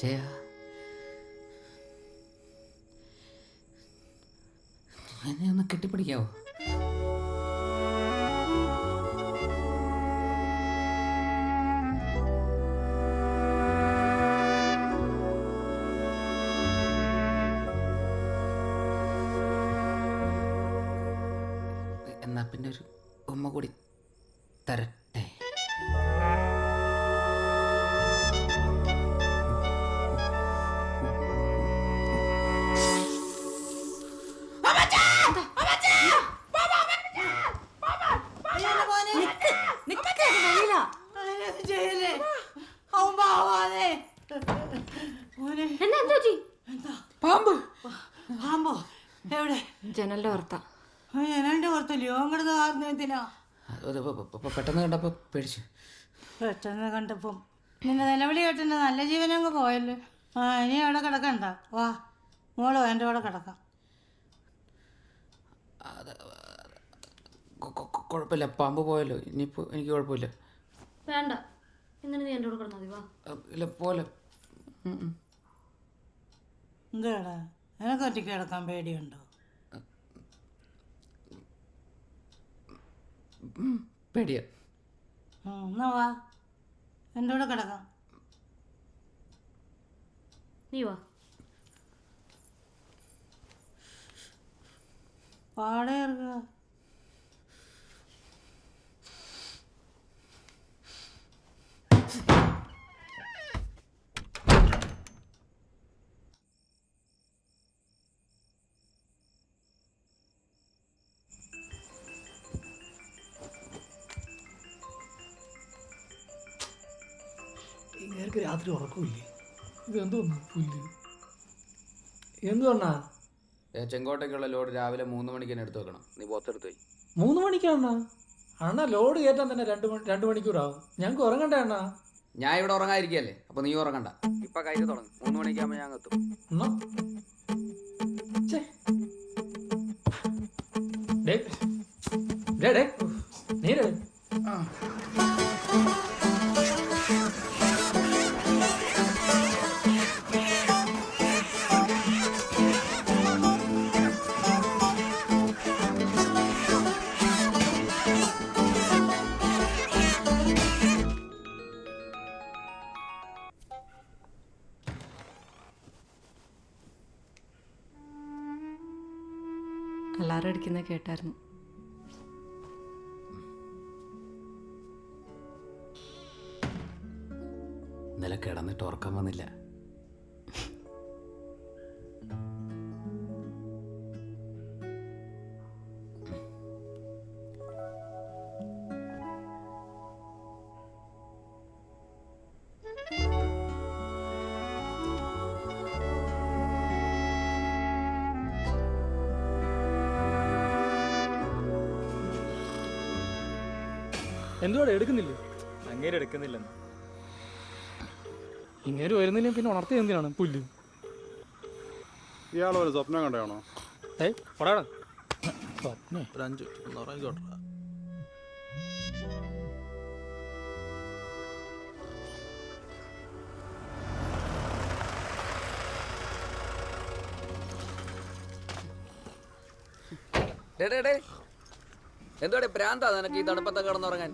ജയ എന്നെ ഒന്ന് കെട്ടിപ്പിടിക്കാവോ? എന്നാ പിന്നെ ഒരു ഉമ്മ കൂടി തരട്ടെ? ജനലിന്റെ ഓർത്ത പെട്ടെന്ന് കണ്ടപ്പോ പേടിച്ചു. പെട്ടെന്ന് കണ്ടപ്പം നിന്റെ നിലവിളി കേട്ടെന്റെ നല്ല ജീവനങ്ങ് പോയല്ലോ. ഇനി അവിടെ കിടക്കണ്ട, വാ മോളോ എൻ്റെ കൂടെ കിടക്കാം. കുഴപ്പമില്ല, പാമ്പ് പോയല്ലോ, ഇനിയിപ്പോ എനിക്ക് കുഴപ്പമില്ല. വേണ്ട, ഇന്നലെ നീ എൻ്റെ കൂടെ കിടന്നാ മതി, വാ. ഇല്ല പോലെ. എന്താടാ നിനക്ക് ഒറ്റയ്ക്ക് കിടക്കാൻ പേടിയുണ്ടോ? പേടിയാ. എന്നാ വാ എൻ്റെ കൂടെ കിടക്കാം. നീ വാ. പാടെ ഇറങ്ങുക. ഇങ്ങേർക്ക് രാത്രി ഉറക്കമില്ലേ? ഇത് എന്തോന്നു പുല്ല്? എന്തുകൊണ്ടാ? ചെങ്കോട്ടയ്ക്കുള്ള ലോഡ് രാവിലെ 3 മണിക്ക് തന്നെ എടുത്ത് വെക്കണം. നീ പുറത്തെടുത്ത് പോയി. 3 മണിക്കാണ അണ്ണാ? ലോഡ് കയറ്റാൻ തന്നെ 2 മണിക്കൂറാവും. ഞങ്ങൾക്ക് ഉറങ്ങണ്ടേ അണ്ണാ? ഞാൻ ഇവിടെ ഉറങ്ങാതിരിക്കല്ലേ, അപ്പൊ നീ ഉറങ്ങണ്ട. ഇപ്പൊ കയറ്റി തുടങ്ങും. 3 മണിക്കാകുമ്പോ ഞാൻ എത്തും. നീര് എല്ലാവരും അടിക്കുന്നത് കേട്ടായിരുന്നു. ഇന്നലെ കിടന്നിട്ട് ഉറക്കം വന്നില്ല. എന്തുവാടെ എടുക്കുന്നില്ലേ? അങ്ങേര് എടുക്കുന്നില്ലെന്ന്. ഇങ്ങേര് വരുന്നില്ല പിന്നെ ഉണർത്തി എന്തിനാണ് പുല്ല്? ഇയാളൊരു സ്വപ്നം കണ്ടാണോ? സ്വപ്നം ഒരു 5 ഉറങ്ങിക്കോട്ടെ. എന്തോടെ പ്രാന്താ നിനക്ക് ഈ തണുപ്പത്തെ കിടന്നുറങ്ങാൻ?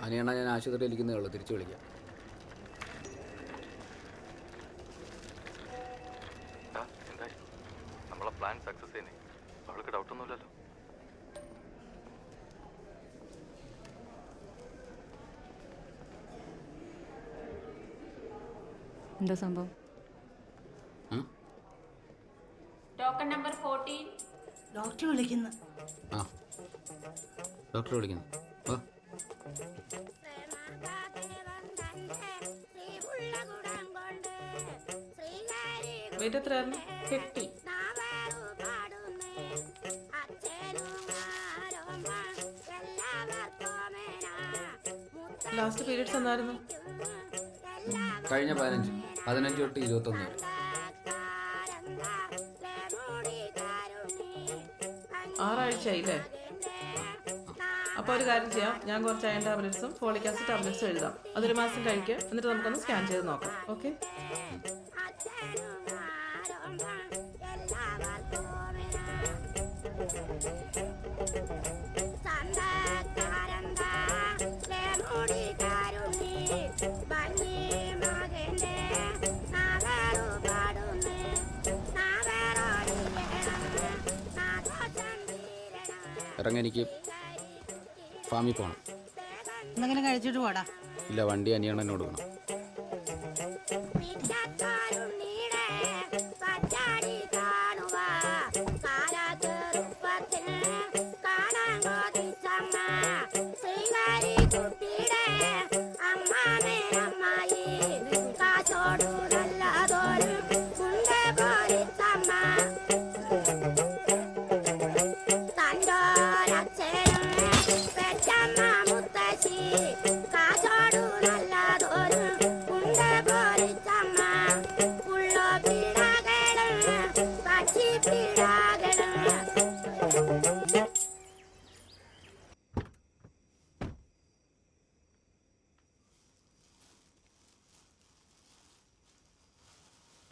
അനിയണ്ണ, ഞാൻ ആശുപത്രിയിൽ ഇരിക്കുന്നേ ഉള്ളൂ, തിരിച്ചു വിളിക്കാം. നമ്മളെ പ്ലാൻ സക്സസ് ചെയ്യുന്നേ, അവൾക്ക് ഡൗട്ടൊന്നുമില്ലല്ലോ. എന്താ സംഭവം? Token number 14. ഡോക്ടർ വിളിക്കുന്നു. ആ, ഡോക്ടർ വിളിക്കുന്നു. വെയിറ്റ് എത്രയായിരുന്നു? 50. ലാസ്റ്റ് പീരീഡ്സ് എന്നായിരുന്നു? കഴിഞ്ഞ 15 തൊട്ട് 21 വരെ. ആറാഴ്ചയായില്ലേ? അപ്പോൾ ഒരു കാര്യം ചെയ്യാം, ഞാൻ കുറച്ച് അയൺ ടാബ്ലറ്റ്സും ഫോളിക് ആസിഡ് ടാബ്ലറ്റ്സും എഴുതാം. അതൊരു മാസം കഴിക്കുക, എന്നിട്ട് നമുക്കൊന്ന് സ്കാൻ ചെയ്ത് നോക്കാം. ഓക്കെ? ഇറങ്ങി, എനിക്ക് ഫാമിൽ പോകണം. എന്തെങ്കിലും കഴിച്ചിട്ട് പോടാ. ഇല്ല, വണ്ടി അനിയണ്ണന് കൊടുക്കണം.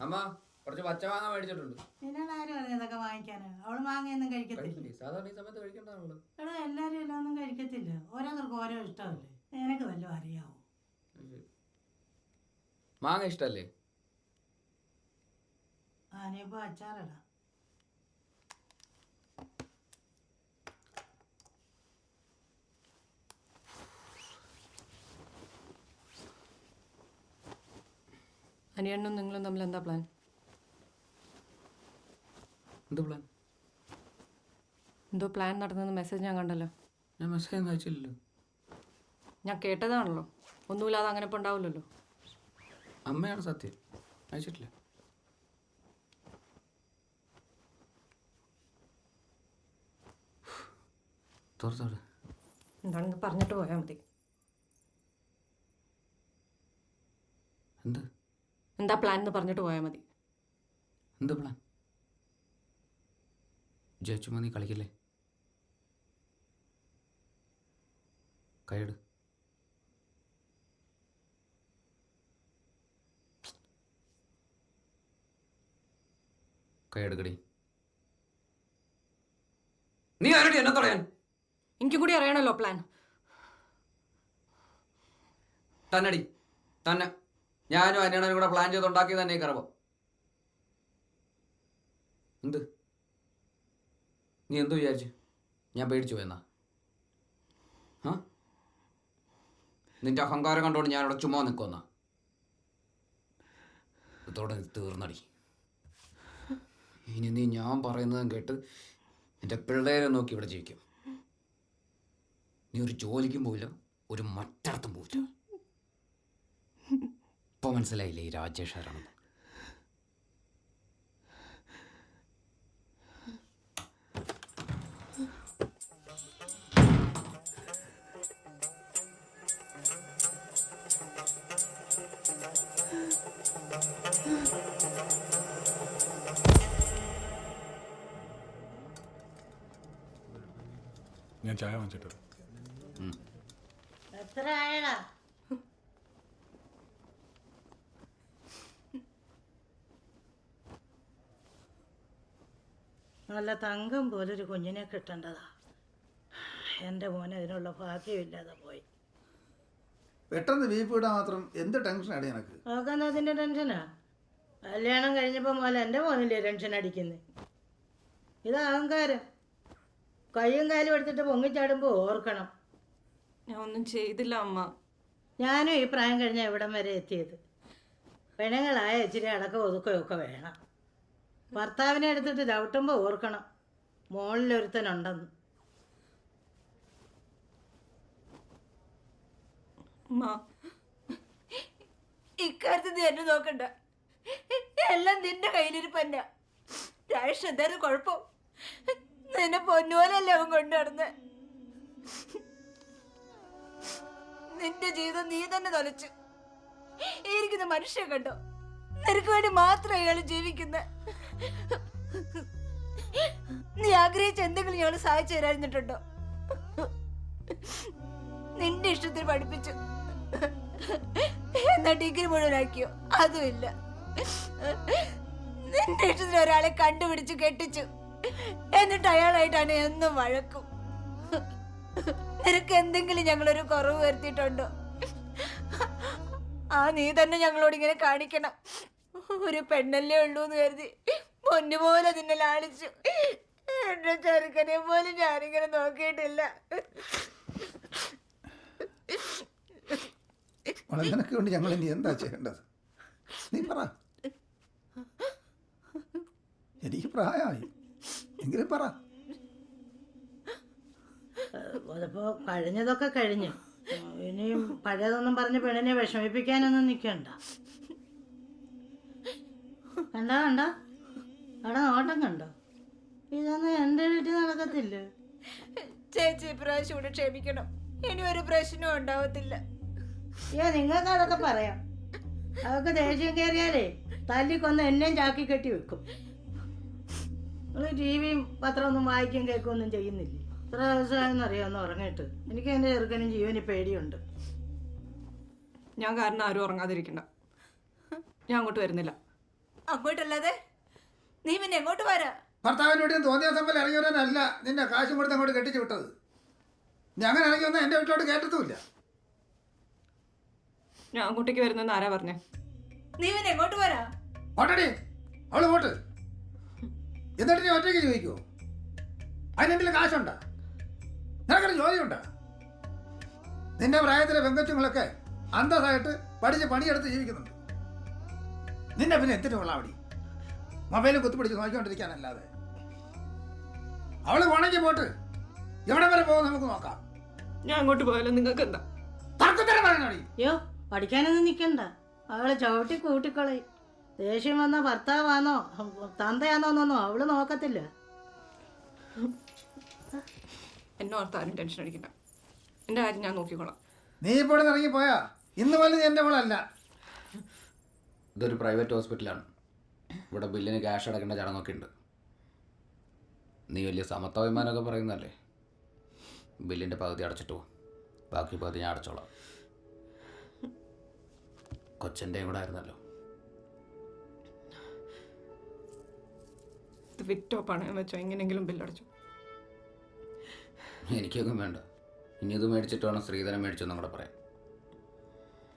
അമ്മ, കുറച്ച് പച്ചമാങ്ങ മേടിച്ചിട്ടുണ്ട്. നിന്നോട് ആര് പറഞ്ഞു ഇതൊക്കെ വാങ്ങിക്കാന്? അവള് മാങ്ങയൊന്നും കഴിക്കത്തില്ല. സാധാരണ ഈ സമയത്ത് കഴിക്കണ്ടാണല്ലോ. എടാ, എല്ലാരും എല്ലാം ഒന്നും കഴിക്കത്തില്ല. ഓരോരുത്തർക്കും ഓരോ ഇഷ്ടമല്ലേ. നിനക്ക് വല്ലതും അറിയാവോ? മാങ്ങ ഇഷ്ടല്ലേ? ഇനിയിപ്പോ അച്ചാറിടാം. അനിയണ്ണും നിങ്ങളും തമ്മിൽ എന്താ പ്ലാൻ? എന്ത് പ്ലാൻ? എന്തോ പ്ലാൻ നടന്നെന്ന് മെസ്സേജ് ഞാൻ കണ്ടല്ലോ. ഞാൻ മെസ്സേജ് ഒന്നും അയച്ചില്ലല്ലോ. ഞാൻ കേട്ടതാണല്ലോ. ഒന്നുമില്ലാതെ അങ്ങനെ ഇപ്പോൾ ഉണ്ടാവില്ലല്ലോ. അമ്മയാണ് സത്യം, അയച്ചിട്ടില്ല. തോർത്തോട് എന്താണെന്ന് പറഞ്ഞിട്ട് പോയാൽ മതി. എന്താ പ്ലാൻ എന്ന് പറഞ്ഞിട്ട് പോയാൽ മതി. എന്ത് പ്ലാൻ? ജയിച്ചുമോ? നീ കളിക്കില്ലേ? കൈയെടു. കൈയെടുക്കടി. നീ ആരടി എന്നെ പറയാൻ? എനിക്കും കൂടി അറിയണല്ലോ പ്ലാൻ. തന്നടി, തന്നെ. ഞാനും അനിയണനും കൂടെ പ്ലാൻ ചെയ്തുണ്ടാക്കി തന്നെ കറവം. എന്ത്? നീ എന്തു വിചാരിച്ചു? ഞാൻ പേടിച്ചു പോയെന്നാ? നിന്റെ അഹങ്കാരം കണ്ടോണ്ട് ഞാനിവിടെ ചുമ്മാ നിൽക്കുമെന്നാ? ഇതോടെ തീർന്നടി. ഇനി നീ ഞാൻ പറയുന്നതും കേട്ട് നിന്റെ പിള്ളേരെ നോക്കി ഇവിടെ ജീവിക്കും. നീ ഒരു ജോലിക്കും പോവില്ല, ഒരു മറ്റിടത്തും പോവില്ല. ഇപ്പൊ മനസ്സിലായില്ലേ ഈ രാജേഷ് ആരാണെന്ന്? ഞാൻ ചായ വാങ്ങിച്ചിട്ട്. എത്ര ആയടാ? നല്ല തങ്കം പോലൊരു കുഞ്ഞിനെ കിട്ടേണ്ടതാ. എൻ്റെ മോനെ അതിനുള്ള ഭാഗ്യമില്ലാതെ പോയി. പെട്ടെന്ന് വീപ്പ് ഇടാൻ മാത്രം എന്ത് ടെൻഷനാണ് എനിക്ക്? നോക്കാൻ അതിൻ്റെ ടെൻഷനാ. കല്യാണം കഴിഞ്ഞപ്പോൾ മോനെ എൻ്റെ മോനില്ലേ ടെൻഷൻ അടിക്കുന്നത്. ഇത് അഹങ്കാരം. കയ്യും കാലും എടുത്തിട്ട് പൊങ്ങിച്ചാടുമ്പോൾ ഓർക്കണം. ഞാൻ ഒന്നും ചെയ്തില്ല അമ്മ. ഞാനും ഈ പ്രായം കഴിഞ്ഞാൽ ഇവിടം വരെ എത്തിയത്. പെണ്ണുങ്ങളായ ഇച്ചിരി അടക്കം ഒതുക്കുകയൊക്കെ വേണം. ഭർത്താവിനെ എടുത്തിട്ട് ചവിട്ടുമ്പോൾ ഓർക്കണം മുകളിലൊരുത്തനുണ്ടെന്ന്. ഇക്കാര്യത്തിൽ നീ എന്നെ നോക്കണ്ട. എല്ലാം നിന്റെ കയ്യിലിരിപ്പന്ന. രാജേഷ് എന്തായാലും കുഴപ്പം, നിന്നെ പൊന്നുപോലല്ലേ അവൻ കൊണ്ടു നടന്ന്. നിന്റെ ജീവിതം നീ തന്നെ തൊലച്ചു. ഈ ഇരിക്കുന്ന മനുഷ്യൻ കണ്ടോ? നിനക്ക് വേണ്ടി മാത്രം അയാൾ ജീവിക്കുന്ന. നീ ആഗ്രഹിച്ച എന്തെങ്കിലും ഞങ്ങൾ സഹായിച്ചു തരാതിരുന്നിട്ടുണ്ടോ? നിന്റെ ഇഷ്ടത്തിന് പഠിപ്പിച്ചു, എന്നാ ഡിഗ്രി മുഴുവനാക്കിയോ? അതുമില്ല. നിന്റെ ഇഷ്ടത്തിന് ഒരാളെ കണ്ടുപിടിച്ചു കെട്ടിച്ചു, എന്നിട്ട് അയാളായിട്ടാണ് എന്നും വഴക്കും. നിനക്ക് എന്തെങ്കിലും ഞങ്ങളൊരു കുറവ് വരുത്തിയിട്ടുണ്ടോ? ആ നീ തന്നെ ഞങ്ങളോട് ഇങ്ങനെ കാണിക്കണം. ഒരു പെണ്ണല്ലേ ഉള്ളൂ എന്ന് കരുതി പൊന്നുപോലെ നിന്നെ ലാളിച്ചു. എന്റെ ചെറുക്കനെ പോലും ഞാനിങ്ങനെ നോക്കിയിട്ടില്ല. നിനക്ക് വേണ്ടി ഞങ്ങൾ ഇനി എന്താ ചെയ്യേണ്ടത്? നീ പറ. എനിക്ക് പ്രായമായി, എങ്കിലും പറ. അതിപ്പോ കഴിഞ്ഞതൊക്കെ കഴിഞ്ഞു. ഇനിയും പഴയതൊന്നും പറഞ്ഞ് പെണ്ണിനെ വിഷമിപ്പിക്കാനൊന്നും നിൽക്കണ്ട. കണ്ടോ കണ്ടോ, അവിടെ നോട്ടം കണ്ടോ? ഇതൊന്നും എൻ്റെ വീട്ടിൽ നടക്കത്തില്ല. ചേച്ചി ഇപ്രാവശ്യം കൂടെ ക്ഷമിക്കണം. ഇനി ഒരു പ്രശ്നവും ഉണ്ടാവത്തില്ല. നിങ്ങൾക്ക് അതൊക്കെ പറയാം. അതൊക്കെ ദേഷ്യം കയറിയാലേ തല്ലിക്കൊന്ന് എന്നെയും ചാക്കി കെട്ടി വെക്കും. നിങ്ങൾ ടിവിയും പത്രമൊന്നും വായിക്കുകയും കേൾക്കുകയൊന്നും ചെയ്യുന്നില്ലേ? ഇത്ര ദിവസമായെന്നറിയാമെന്ന് ഉറങ്ങിയിട്ട്. എനിക്ക് എൻ്റെ ചെറുക്കനും ജീവന് പേടിയുണ്ട്. ഞാൻ കാരണം ആരും ഉറങ്ങാതിരിക്കണ്ട. ഞാൻ അങ്ങോട്ട് വരുന്നില്ല. അങ്ങോട്ടല്ലാതെ നീ പിന്നെ എങ്ങോട്ട് വരാ? ഭർത്താവിനോട് തോന്നിയ സമയം ഇറങ്ങി വരാനല്ല നിന്നെ കാശും കൊടുത്ത് അങ്ങോട്ട് കെട്ടിച്ചു വിട്ടത്. നീ അങ്ങനെ ഇറങ്ങി വന്നാൽ എൻ്റെ വീട്ടിലോട്ട് കേട്ടതുമില്ല. ഞാൻ അങ്ങോട്ടേക്ക് വരുന്നെന്ന് ആരാ പറഞ്ഞേ? നീ പിന്നെ എങ്ങോട്ട് വരാ? ഓട്ടടി, അവള് പോട്ട്. എന്നിട്ട് നീ ഒറ്റയ്ക്ക് ചോദിക്കുമോ? അതിനെന്തെങ്കിലും കാശുണ്ടാ? നിനക്കൊരു ജോലിയുണ്ടാ? നിന്റെ പ്രായത്തിലെ പെങ്കൊച്ചുങ്ങളൊക്കെ അന്തസ്സായിട്ട് പഠിച്ച് പണിയെടുത്ത് ജീവിക്കുന്നുണ്ട്. നിന്നെ പിന്നെ എന്തിനു കൊള്ളാം അവിടെ മൊബൈലും കുത്തിപ്പിടിച്ച് നോക്കിക്കൊണ്ടിരിക്കാനല്ലാതെ? അവള് പോണെങ്കിൽ പോട്ട്, എവിടെ വരെ പോകും നമുക്ക് നോക്കാം. ഞാൻ അങ്ങോട്ട് പോയാലും നിങ്ങൾക്ക് എന്താ? തർക്കത്തരം പറയണോടി. അയ്യോ, പഠിക്കാനൊന്നും നിൽക്കണ്ട. അവളെ ചവിട്ടി കൂട്ടിക്കളയും. ദേഷ്യം വന്ന ഭർത്താവാണോ തന്തയാണോ എന്നൊന്നും അവള് നോക്കത്തില്ല. എന്നെ ഓർത്ത് ആരും ടെൻഷൻ അടിക്കണ്ട. എൻ്റെ കാര്യം ഞാൻ നോക്കിക്കോളാം. നീ ഇപ്പോൾ ഇറങ്ങി പോയാ ഇന്ന് പോലും നീ എൻ്റെ മോളല്ല. ഇതൊരു പ്രൈവറ്റ് ഹോസ്പിറ്റലാണ്. ഇവിടെ ബില്ലിന് ക്യാഷ് അടക്കേണ്ട ചടങ്ങൊക്കെ ഉണ്ട്. നീ വലിയ സമത്വാഭിമാനമൊക്കെ പറയുന്നല്ലേ? ബില്ലിൻ്റെ പകുതി അടച്ചിട്ട് പോകും, ബാക്കി പകുതി ഞാൻ അടച്ചോളാം. കൊച്ചൻ്റെയും കൂടെ ആയിരുന്നല്ലോ. ഇത് വിറ്റോ പണയം വെച്ചോ എങ്ങനെയെങ്കിലും ബില്ലടച്ചു. എനിക്കൊന്നും വേണ്ട. ഇനി ഇത് മേടിച്ചിട്ട് വേണം ശ്രീധരൻ മേടിച്ചെന്നും കൂടെ പറയാം.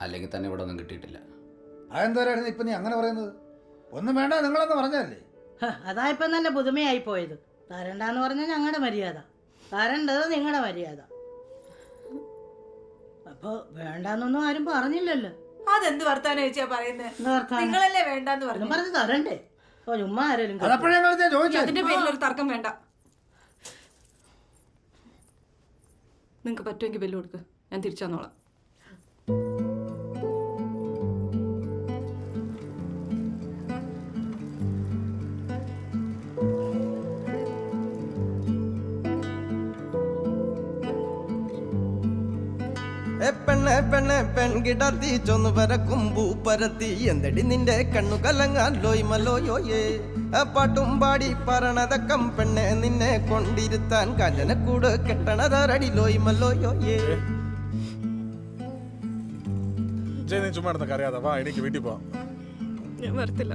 അല്ലെങ്കിൽ തന്നെ ഇവിടെ ഒന്നും കിട്ടിയിട്ടില്ല. അതെന്തോരായിരുന്നു ഇപ്പം നീ അങ്ങനെ പറയുന്നത്? ഒന്നും വേണ്ട നിങ്ങളെന്ന് പറഞ്ഞല്ലേ? അതായിപ്പം തന്നെ പുതുമയായി പോയത്. തരണ്ടെന്ന് പറഞ്ഞാൽ ഞങ്ങളുടെ മര്യാദ, തരേണ്ടത് നിങ്ങളുടെ മര്യാദ. അപ്പോൾ വേണ്ടാന്നൊന്നും ആരും പറഞ്ഞില്ലല്ലോ. അതെന്ത് വർത്താനം ചേച്ചിയാ പറയുന്നത്? എന്താ വർത്താനം? നിങ്ങളല്ലേ വേണ്ടാന്ന് പറഞ്ഞു. പറഞ്ഞ് തരണ്ടേ? ഓ ചുമ്മാ ആരെങ്കിലും അതപ്പോഴേ ചോദിച്ചു. അതിന്റെ പേരിൽ ഒരു തർക്കം വേണ്ട. നിങ്ങൾക്ക് പറ്റുമെങ്കിൽ ബില്ല് കൊടുക്ക്, ഞാൻ തിരിച്ചു തന്നോളാം. പെണ്ണെ പെണ്ണെ പെൺകിടത്തി ചൊന്നു പരക്കും പൂപ്പരത്തി എന്തടി നിന്റെ കണ്ണു കലങ്ങാൻ ലോയ്മലോയോയേ പാട്ടും പാടി പറണതക്കം പെണ്ണെ നിന്നെ കൊണ്ടിരുത്താൻ കല്ലനക്കൂട് കെട്ടണതാരടി ലോയ്മലോയോയേ. ചുമ്മാ അറിയാതെ വാ, എനിക്ക് വീട്ടിൽ പോവാം. ഞാൻ വരത്തില്ല.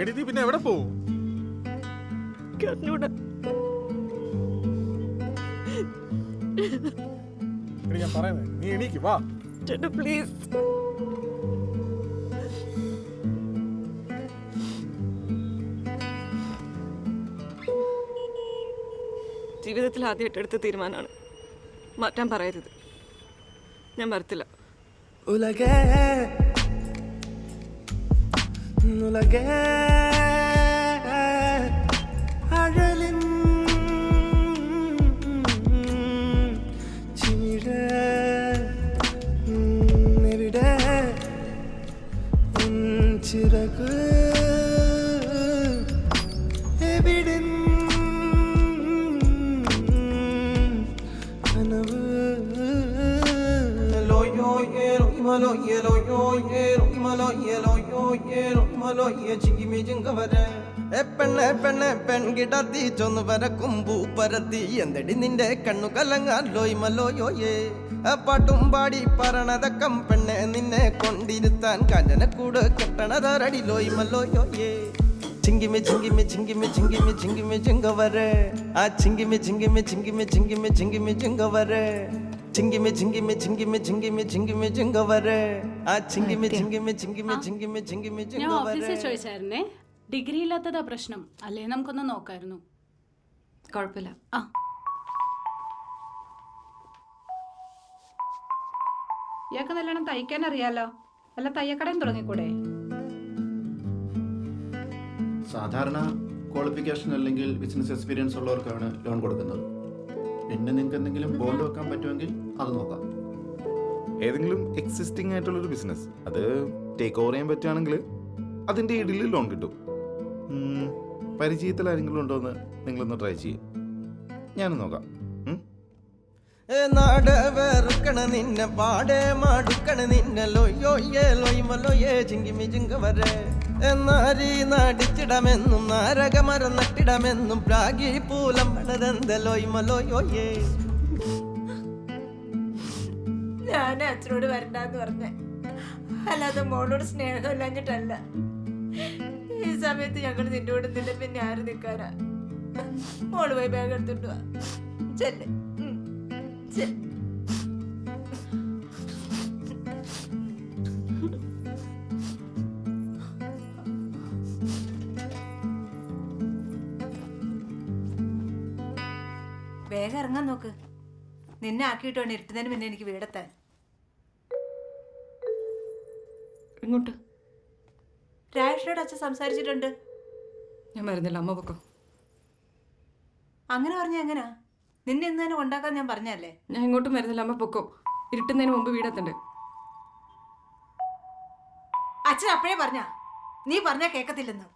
എടി നീ പിന്നെ എവിടെ പോവും? ഞാൻ പറയുന്നത് നീ എണീക്ക് വാ. പ്ലീസ്. ജീവിതത്തിൽ ആദ്യമായിട്ട് എടുത്ത തീരുമാനമാണ്. മാറ്റാൻ പറയരുത്. ഞാൻ വരത്തില്ല. ഉലകേ ഉലകേ അഴലിൻ ചിറക് എവിടെ കനവ് ലോയോ പെണ്ണെ പെണ്ണെ പെൺകിടത്തി ചൊന്നു പരക്കും പൂ പരത്തി എന്തടി നിന്റെ കണ്ണു കലങ്ങാൻ ലോയ്മലോയോയേ പാട്ടും പാടി പറണതക്കം പെണ്ണെ നിന്നെ കൊണ്ടിരുത്താൻ കാഞ്ചനക്കൂട് കെട്ടണതരടി ലോയ്മലോയോയേ ചിങ്കിമി ചിങ്കിമി ചിങ്കിമി ചിങ്കിമി ചിങ്കിമി ചിങ്കവരെ ആ ചിങ്കിമി ചിങ്കിമി ചിങ്കിമി ചിങ്കിമി ചിങ്കിമി ചിങ്കവരെ ചിങ്കിമി ചിങ്കിമി ചിങ്കിമി ചിങ്കിമി ചിങ്കിമി ചിങ്കവരെ ആ ചിങ്കിമി ചിങ്കിമി ചിങ്കിമി ചിങ്കിമി ചിങ്കിമി ഞാൻ ഓഫീസിൽ ചിങ്കവരെ ചോദിച്ചായിരുന്നേ, ഡിഗ്രി ഇല്ലാത്തതാ പ്രശ്നം, അല്ലേ നമുക്കൊന്ന് നോക്കായിരുന്നു. കുഴപ്പമില്ല. ആ ഇയാൾക്ക് നല്ലോണം തയ്ക്കാൻ അറിയാലോ, അല്ല തയ്യക്കടയും തുടങ്ങിക്കൂടെ? സാധാരണ ക്വാളിഫിക്കേഷൻ അല്ലെങ്കിൽ ബിസിനസ് എക്സ്പീരിയൻസ് ഉള്ളവർക്കാണ് ലോൺ കൊടുക്കുന്നത്. പിന്നെ നിങ്ങൾക്ക് എന്തെങ്കിലും ബോണ്ട് വെക്കാൻ പറ്റുമെങ്കിൽ അത് നോക്കാം. ഏതെങ്കിലും എക്സിസ്റ്റിംഗ് ആയിട്ടുള്ളൊരു ബിസിനസ് അത് ടേക്ക് ഓവർ ചെയ്യാൻ പറ്റുകയാണെങ്കിൽ അതിൻ്റെ ഇടയിൽ ലോൺ കിട്ടും. പരിചയത്തിൽ ആരെങ്കിലും ഉണ്ടോ എന്ന് നിങ്ങളൊന്ന് ട്രൈ ചെയ്യും. ഞാനും നോക്കാം. നാട് വെറുക്കണ നിന്നെ പാടെ മാടുക്കണ നിന്നെ ലോയോയേ ലോയ്മലോയേ ചിങ്കിമി ചിങ്കവരെ നാരി നടിച്ചിടമെന്നും നാരകമരം നട്ടിടമെന്നും പ്രാഗി പൂലം പടതെന്ത ലോയ്മലോയോയേ. ഞാൻ അച്ഛനോട് വരണ്ടെന്ന് പറഞ്ഞ, അല്ലാതെ മോളോട് സ്നേഹമില്ലാഞ്ഞിട്ടല്ല. ഈ സമയത്ത് ഞങ്ങൾ നിന്റെ കൂടെ നിന്നില്ല, പിന്നെ ആര് നിൽക്കാനാ? മോള് പോയി ബാഗ് എടുത്തിട്ട് വാ. ചെല്ല്. വേഗം ഇറങ്ങാൻ നോക്ക്. നിന്നെ ആക്കിയിട്ടാണ് ഇരുട്ടുന്നതിന് മുന്നേ എനിക്ക് വീടെത്താൻ. ഇങ്ങോട്ട്. രാജേഷിനോട് അച്ഛൻ സംസാരിച്ചിട്ടുണ്ട്. ഞാൻ വരുന്നില്ല, അമ്മ പൊക്കോ. അങ്ങനെ പറഞ്ഞ എങ്ങനാ? നിന്നെ ഇന്ന് തന്നെ കൊണ്ടാക്കാൻ ഞാൻ പറഞ്ഞല്ലേ. ഞാൻ ഇങ്ങോട്ടും വരുന്നില്ല, അമ്മ പൊക്കോ. ഇരുട്ടുന്നതിന് മുമ്പ് വീടെത്തണ്ടേ? അച്ഛൻ അപ്പഴേ പറഞ്ഞ, നീ പറഞ്ഞാ കേക്കത്തില്ലെന്ന്.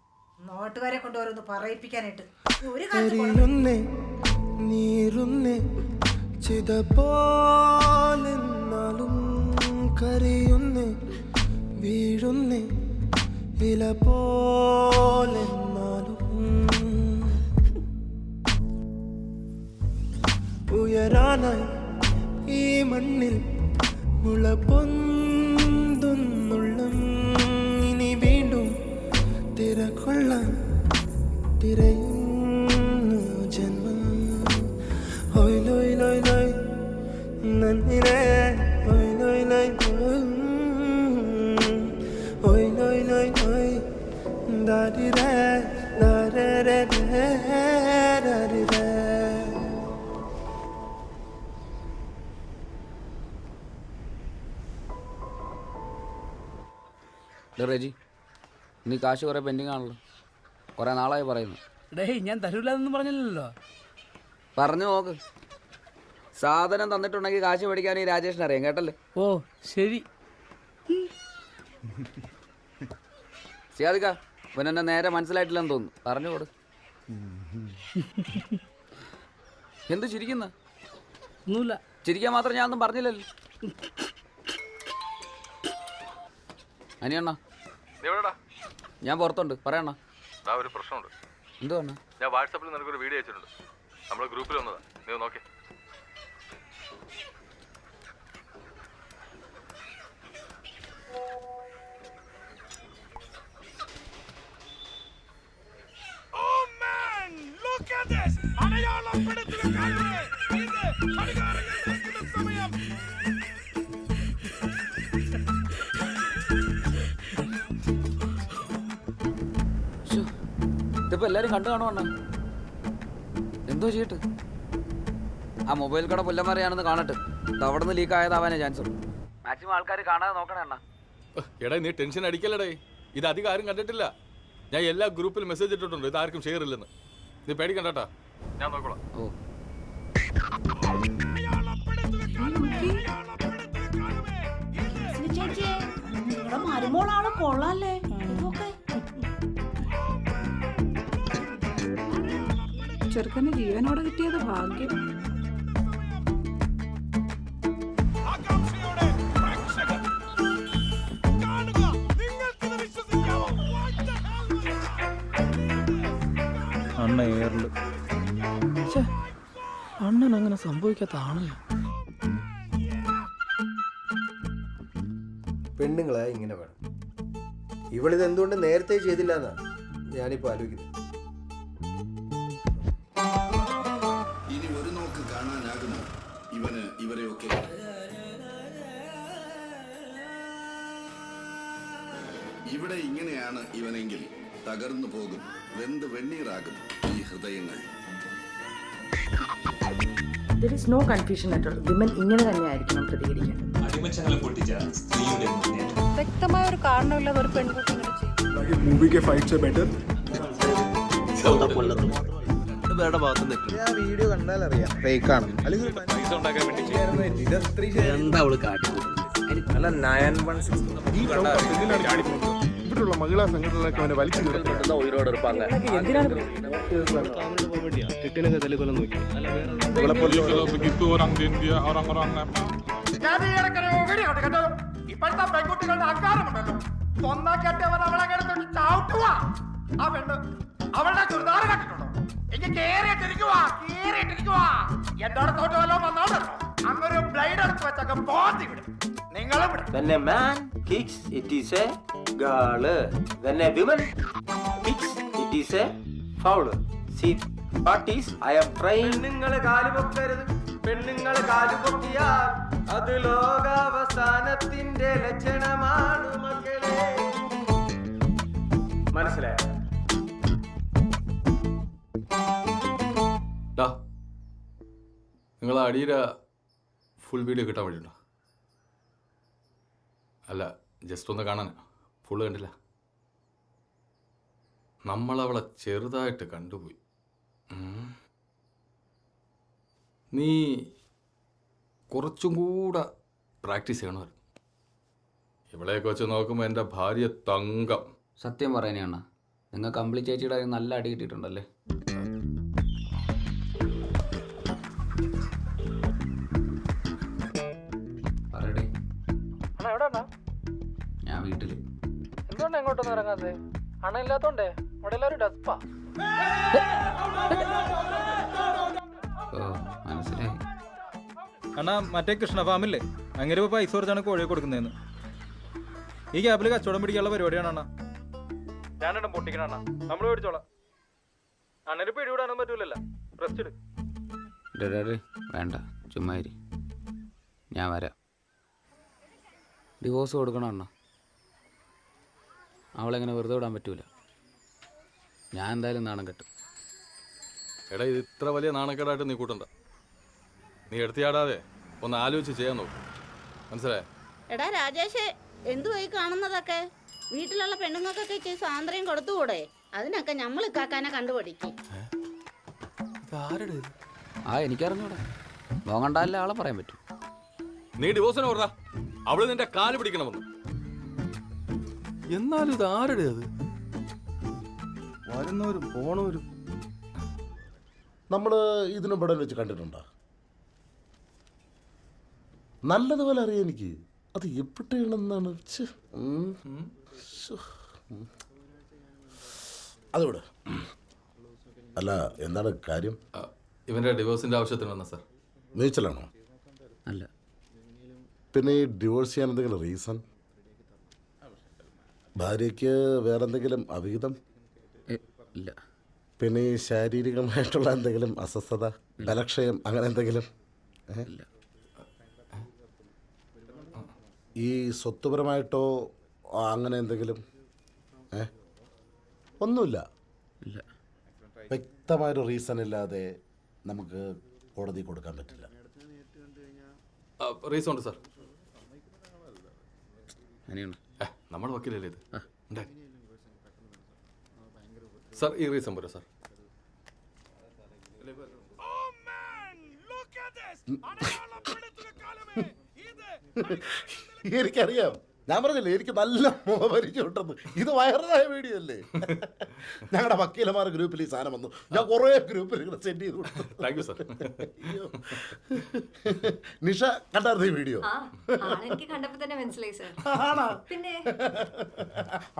നോട്ടുകാരെ കൊണ്ട് ഓരോന്ന് പറയിപ്പിക്കാനായിട്ട് ഒരു കരിയുന്നേ നീറുന്നേ ചിത പോലെന്നാലും കരയുന്നേ വീഴുന്നേ ഇല പോലെന്നാലും ഉയരാനായി ഈ മണ്ണിൽ മുള പൊന്തുന്നുള്ളം ഇനി വീണ്ടും തിരക്കൊള്ളാൻ തിരയുന്നു ജന്മം. ഹോയ് ലോയ് ലോയ് ലോയ് നന്ദിരേ ഹോയ് ലോയ് ലോയ് ഹോയ് ലോയ് ലോയ് ഹോയ് ദാരിരേ ദാരരേ ദാരിരേ. റെജി, നീ കാശ് കുറേ പെൻഡിങ് ആണല്ലോ, കുറേ നാളായി പറയുന്നു. ഡേയ് ഞാൻ തരൂലെന്ന് പറഞ്ഞില്ലല്ലോ. പറഞ്ഞു നോക്ക്. സാധനം തന്നിട്ടുണ്ടെങ്കിൽ കാശ് മേടിക്കാൻ ഈ രാജേഷിന് അറിയാം, കേട്ടല്ലേ? ഓ ശരി. സിയാദിക്ക, പിന്നെ എന്നെ നേരെ മനസ്സിലായിട്ടില്ലെന്ന് തോന്നുന്നു, പറഞ്ഞു കൊടു. എന്ത് ചിരിക്കുന്ന? ഒന്നുമില്ല. ചിരിക്കാൻ മാത്രം ഞാൻ ഒന്നും പറഞ്ഞില്ലല്ലോ. അനിയണ്ണ, ഞാൻ പുറത്തുണ്ട്, പറയണ്ണ. ഒരു പ്രശ്നമുണ്ട്. എന്തുവാണ്? ഞാൻ വാട്സാപ്പിൽ നിനക്കൊരു വീഡിയോ അയച്ചിട്ടുണ്ട്. നമ്മുടെ ഗ്രൂപ്പിൽ വന്നതാ, നീ നോക്കേ. ഇതിപ്പോ എല്ലാരും കണ്ടു കാണുവണ്ണ. എന്തോ ചെയ്യട്ട്? ആ മൊബൈൽ കട പുല്ലന്മാരെയാണെന്ന് കാണട്ടെ. ഇത് അവിടെ നിന്ന് ലീക്ക് ആയതാവാനേ ചാൻസ് ഉള്ളൂ. മാക്സിമം ആൾക്കാർ കാണാതെ നോക്കണേ അണ്ണ. എടാ നീ ടെൻഷൻ അടിക്കല്ലടേ, ഇത് അധികം ആരും കണ്ടിട്ടില്ല. ഞാൻ എല്ലാ ഗ്രൂപ്പിലും മെസ്സേജ് ഇട്ടിട്ടുണ്ട്, ഇത് ആർക്കും ഷെയർ ഇല്ലെന്ന്. നീ പേടിക്കണ്ടാ, ഞാൻ നോക്കോളാം. ഓ നിങ്ങളുടെ മരുമോളാണ് കൊള്ളാല്ലേ. ചെറുക്കന് ജീവനോടെ കിട്ടിയത് ഭാഗ്യം. അണ്ണ എയറിൽ. അണ്ണൻ അങ്ങനെ സംഭവിക്കാത്ത ആണല്ലോ. പെണ്ണുങ്ങളെ ഇങ്ങനെ വേണം. ഇവളിത് എന്തുകൊണ്ട് നേരത്തെ ചെയ്തില്ല എന്നാ ഞാനിപ്പോൾ ആലോചിക്കുന്നത്. ഇനി ഒരു നോക്ക് കാണാനാകുമോ ഇവന് ഇവരെയൊക്കെ? ഇവിടെ ഇങ്ങനെയാണ് ഇവനെങ്കിൽ തകർന്നു പോകും, വെന്ത് വെണ്ണീറാകും ഈ ഹൃദയങ്ങൾ. There is no confusion at all. Women ഇങ്ങനെ തന്നെയായിരിക്കണം പ്രതികരിക്കേണ്ടത്. വ്യക്തമായ ഒരു കാരണമില്ലാതെ ഒരു പെൺകുട്ടി ഇങ്ങനെ ചെയ്യും. मूवी के फाइट से बेटर വീഡിയോ കണ്ടാൽ അറിയാം ഫേക്ക് ആണ്. എന്താ അവള് കാട്ടിക്കൂട്ടുന്നത്? അല്ല 916 ഇവിടെയുള്ള മഹിളാ സംഘടനകളൊക്കെ അവനെ വലിച്ചു നിർത്തുന്ന ഉയരോടെടുപ്പാങ്ക ഇപ്പോഴത്തെ പെൺകുട്ടികളുടെ അഹങ്കാരമുണ്ടല്ലോ. സ്വന്തം അവളെ കിടന്നിട്ട് ചാവുട്ടുവാ. ആ പെണ്ണ് അവളുടെ ചുരിദാറ് കണ്ടിട്ടുണ്ടോ? എനിക്ക് കേറിയിട്ടിരിക്കുവാ. എന്നോടത്തോട്ട് വല്ലതും വന്നോണ്ടല്ലോ അങ്ങൊരു ബ്ലൈഡ് എടുത്ത് വെച്ചൊക്കെ പോത്തി വിടും. നിങ്ങളും വിടും. When a man kicks, it is a girl. When a woman kicks, it is a foul. See, what is I am trying. പെണ്ണുങ്ങള് കാലുപൊക്കരുത്. പെണ്ണുങ്ങള് കാലുപൊക്കിയാൽ അത് ലോകാവസാനത്തിന്റെ ലക്ഷണമാണ് മക്കളെ. മനസ്സിലായോ? നിങ്ങൾ അടിയില ഫുൾ വീഡിയോ കിട്ടാൻ വേണ്ടിയിട്ടുണ്ടോ? അല്ല, ജസ്റ്റ് ഒന്ന് കാണാൻ. ഫുള്ള് കണ്ടില്ല. നമ്മളവളെ ചെറുതായിട്ട് കണ്ടുപോയി. നീ കുറച്ചും കൂടെ പ്രാക്ടീസ് ചെയ്യണമായിരുന്നു. ഇവളെയൊക്കെ വെച്ച് നോക്കുമ്പോൾ എൻ്റെ ഭാര്യ തങ്കം. സത്യം പറയാനാണ്, നിങ്ങൾ കംപ്ലീറ്റ് ചേച്ചിയുടെ കയ്യിൽ നല്ല അടി കിട്ടിയിട്ടുണ്ടല്ലേ? പറയടേ. ഞാൻ വീട്ടില്. എന്തുകൊണ്ടാ എങ്ങോട്ടൊന്നും ഇറങ്ങാതെ? അണ ഇല്ലാത്തോണ്ടേ അവിടെ എല്ലാവരും ഡസ്പാ. ഓ, മനസ്സിലായി. അണ്ണാ, മറ്റേ കൃഷ്ണ ഫാമില്ലേ, അങ്ങനെ ഇപ്പോൾ പൈസ കുറച്ചാണ് കോഴിയെ കൊടുക്കുന്നതെന്ന്. ഈ ക്യാബിൽ കച്ചവടം പിടിക്കാനുള്ള പരിപാടിയാണ് അണ്ണാ. ഞാനെണ്ണം പൊട്ടിക്കണം അണ്ണാ, നമ്മൾ മേടിച്ചോളാം. അണ്ണന് പിടിവിടാനും പറ്റൂലല്ലോ. റെസ്റ്റ് എടു. വേണ്ട, ചുമ്മാരി. ഞാൻ വരാം. ഡിവോഴ്സ് കൊടുക്കണം അണ്ണ. അവളെങ്ങനെ വെറുതെ വിടാൻ പറ്റൂല. ഞാൻ എന്തായാലും നാണം കെട്ടും. എടാ, ഇത് ഇത്ര വലിയ നാണക്കേടായിട്ട് നീ കൂട്ടണ്ട. നീ എടുത്തിയാടാതെ ഒന്ന് ആലോചിച്ച് ചെയ്യാൻ നോക്കും. മനസ്സിലായോ? എടാ രാജേഷ്, എന്തുവായി കാണുന്നതൊക്കെ? വീട്ടിലുള്ള പെണ്ണുങ്ങൾക്കൊക്കെ ഇച്ചിരി സ്വാതന്ത്ര്യം കൊടുത്തുകൂടെ? അതിനൊക്കെ നമ്മൾ ഇക്കാക്കാനെ കണ്ടുപിടിക്കും. എനിക്കറിഞ്ഞൂടാ. നോക്കണ്ടല്ല ആളെ പറയാൻ പറ്റും. നീ ഡിവോഴ്സിനെ ഓർഡാ. അവള് നിന്റെ കാല് പിടിക്കണമെന്ന്. എന്നാലും ഇത് ആരുടെ അത്? വരുന്നവരും പോണവരും. നമ്മള് ഇതിന് ഇവിടെ വെച്ച് കണ്ടിട്ടുണ്ടോ? നല്ലതുപോലെ അറിയാം എനിക്ക്. അത് എവിടെയാണെന്നാണ്. അതോടെ അല്ല, എന്താണ് കാര്യം? ഇവന്റെ ഡിവോഴ്സിന്റെ ആവശ്യത്തിന് വന്ന സാർ. മ്യൂച്വലാണോ? അല്ല. പിന്നെ ഈ ഡിവോഴ്സ് ചെയ്യാൻ എന്തെങ്കിലും റീസൺ? ഭാര്യയ്ക്ക് വേറെന്തെങ്കിലും അവിഹിതം? ഇല്ല. പിന്നെ ഈ ശാരീരികമായിട്ടുള്ള എന്തെങ്കിലും അസ്വസ്ഥത, ബലക്ഷയം, അങ്ങനെ എന്തെങ്കിലും? ഇല്ല. ഈ സ്വത്തുപരമായിട്ടോ അങ്ങനെ എന്തെങ്കിലും? ഒന്നുമില്ല. ഇല്ല. വ്യക്തമായൊരു റീസൺ ഇല്ലാതെ നമുക്ക് കോടതി കൊടുക്കാൻ പറ്റില്ല. റീസൺ ഉണ്ട് സാർ. നമ്മുടെ വക്കീലല്ലേ ഇത്? സാർ, ഈ റീസൺ പോരാ സാർ. എനിക്കറിയാം ഞാൻ പറഞ്ഞില്ലേ എനിക്ക് നല്ല മുഖപരിചയം ഉണ്ടെന്ന്. ഇത് വൈറലായ വീഡിയോ അല്ലേ? ഞങ്ങളുടെ വക്കീലമാർ ഗ്രൂപ്പിൽ ഈ സാധനം വന്നു. ഞാൻ കുറേ ഗ്രൂപ്പിൽ ഇങ്ങനെ സെൻഡ് ചെയ്ത് കൊടുത്തു. Thank you sir. നിഷ കണ്ടായിരുന്നു ഈ വീഡിയോ? എനിക്ക് കണ്ടപ്പോ തന്നെ മനസ്സിലായി സർ. ആണോ? പിന്നെ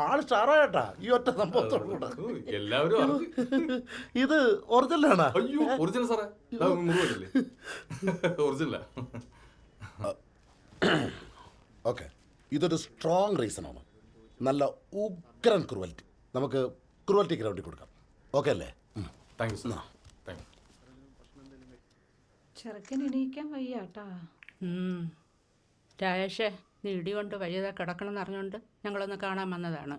ആള് സ്റ്റാറായിട്ടാ ഈ ഒറ്റ സംഭവത്തോടുകൂടെ. എല്ലാവരും ഇത് ഒറിജിനലാണോ? അയ്യോ ഒറിജിനൽ സാറേ, മുറിവല്ലേ? ഒറിജിനലാ. ഓക്കെ, ഇതൊരു സ്ട്രോങ് റീസണാണ്. നല്ല ഉഗ്രൻ ക്രൂവൽറ്റി. നമുക്ക് ക്രൂവൽറ്റി ഗ്രൗണ്ടിൽ കൊടുക്കാം. ഓക്കെ അല്ലേ? Thank you sir. Thank you. ചെറുക്കൻ എണീക്കാൻ വയ്യാട്ടാ. രാജേഷേ, നീ ഇടി കൊണ്ട് വയ്യതെ കിടക്കണം എന്ന് അറിഞ്ഞുകൊണ്ട് ഞങ്ങളൊന്ന് കാണാൻ വന്നതാണ്.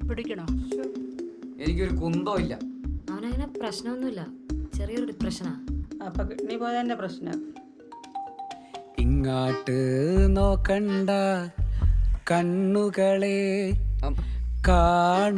പിടിക്കണോ? എനിക്കൊരു കുന്തോ ഇല്ല. അവനങ്ങനെ പ്രശ്നമൊന്നുമില്ല, ചെറിയൊരു ഡിപ്രഷനാ. അപ്പൊ കിഡ്നി പോയതിന്റെ പ്രശ്നം. ഇങ്ങാട്ട് നോക്കണ്ട കണ്ണുകളെ കാണു